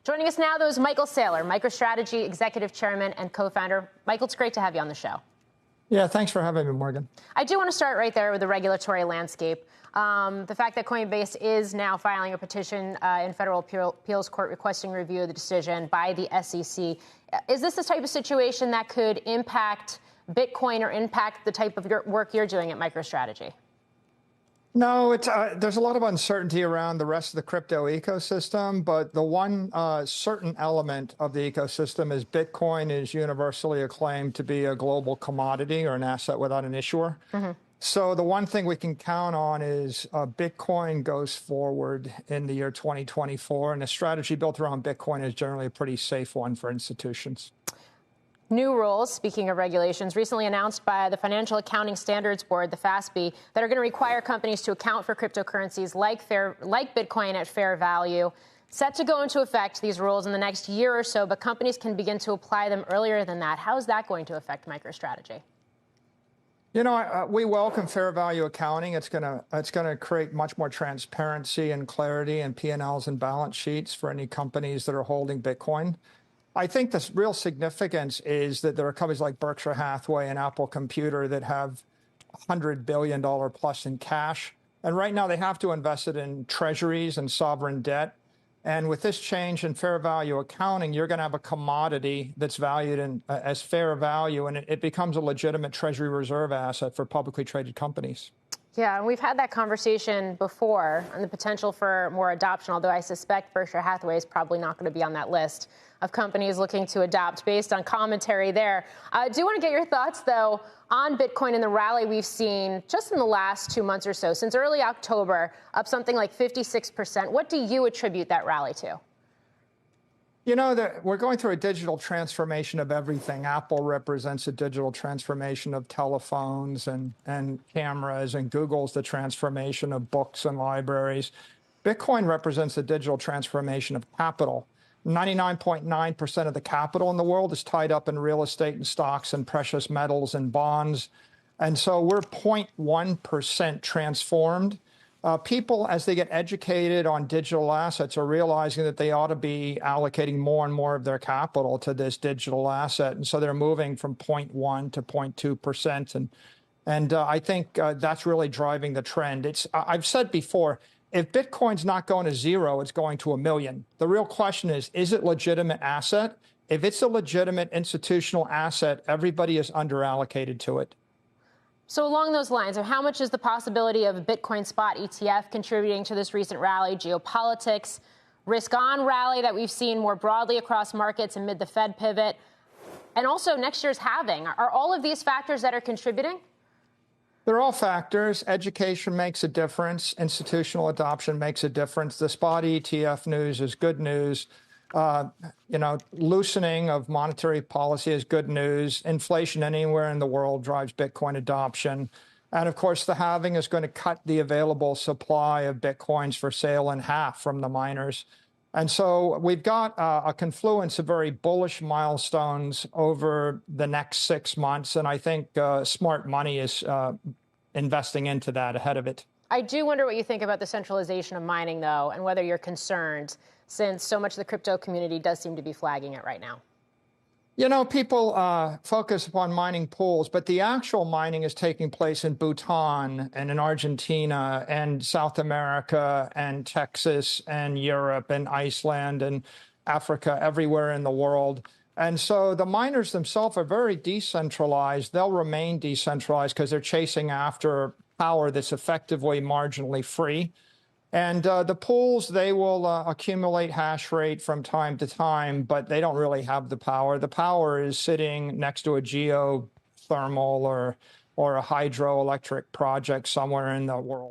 Joining us now, though, is Michael Saylor, MicroStrategy Executive Chairman and co-founder. Michael, it's great to have you on the show. Yeah, thanks for having me, Morgan. I do want to start right there with the regulatory landscape. The fact that Coinbase is now filing a petition in federal appeals court requesting review of the decision by the SEC. Is this the type of situation that could impact Bitcoin or impact the type of work you're doing at MicroStrategy? No, there's a lot of uncertainty around the rest of the crypto ecosystem, but the one certain element of the ecosystem is Bitcoin is universally acclaimed to be a global commodity or an asset without an issuer. So the one thing we can count on is Bitcoin goes forward in the year 2024, and a strategy built around Bitcoin is generally a pretty safe one for institutions. New rules, speaking of regulations, recently announced by the Financial Accounting Standards Board, the FASB, that are going to require companies to account for cryptocurrencies like Bitcoin at fair value. Set to go into effect, these rules, in the next year or so, but companies can begin to apply them earlier than that. How is that going to affect MicroStrategy? You know, we welcome fair value accounting. It's gonna create much more transparency and clarity in P&Ls and balance sheets for any companies that are holding Bitcoin. I think the real significance is that there are companies like Berkshire Hathaway and Apple Computer that have $100 billion plus in cash. And right now they have to invest it in treasuries and sovereign debt. And with this change in fair value accounting, you're going to have a commodity that's valued as fair value, and it becomes a legitimate treasury reserve asset for publicly traded companies. Yeah, and we've had that conversation before on the potential for more adoption, although I suspect Berkshire Hathaway is probably not going to be on that list of companies looking to adopt based on commentary there. I do want to get your thoughts, though, on Bitcoin and the rally we've seen just in the last 2 months or so, since early October, up something like 56%. What do you attribute that rally to? You know, we're going through a digital transformation of everything. Apple represents a digital transformation of telephones and cameras, and Google's the transformation of books and libraries. Bitcoin represents a digital transformation of capital. 99.9% of the capital in the world is tied up in real estate and stocks and precious metals and bonds. And so we're 0.1% transformed. People, as they get educated on digital assets, are realizing that they ought to be allocating more and more of their capital to this digital asset. And so they're moving from 0.1 to 0.2%. And I think that's really driving the trend. I've said before, if Bitcoin's not going to zero, it's going to 1 million. The real question is it legitimate asset? If it's a legitimate institutional asset, everybody is underallocated to it. So along those lines, how much is the possibility of a Bitcoin spot ETF contributing to this recent rally? Geopolitics, risk-on rally that we've seen more broadly across markets amid the Fed pivot, and also next year's halving. Are all of these factors that are contributing? They're all factors. Education makes a difference. Institutional adoption makes a difference. The spot ETF news is good news. Loosening of monetary policy is good news. Inflation anywhere in the world drives Bitcoin adoption. And of course, the halving is going to cut the available supply of Bitcoins for sale in half from the miners. And so we've got a confluence of very bullish milestones over the next 6 months. And I think smart money is investing into that ahead of it. I do wonder what you think about the centralization of mining, though, and whether you're concerned, since so much of the crypto community does seem to be flagging it right now. You know, people focus upon mining pools, but the actual mining is taking place in Bhutan and in Argentina and South America and Texas and Europe and Iceland and Africa, everywhere in the world. And so the miners themselves are very decentralized. They'll remain decentralized because they're chasing after power that's effectively marginally free. And the pools, they will accumulate hash rate from time to time, but they don't really have the power. The power is sitting next to a geothermal or a hydroelectric project somewhere in the world.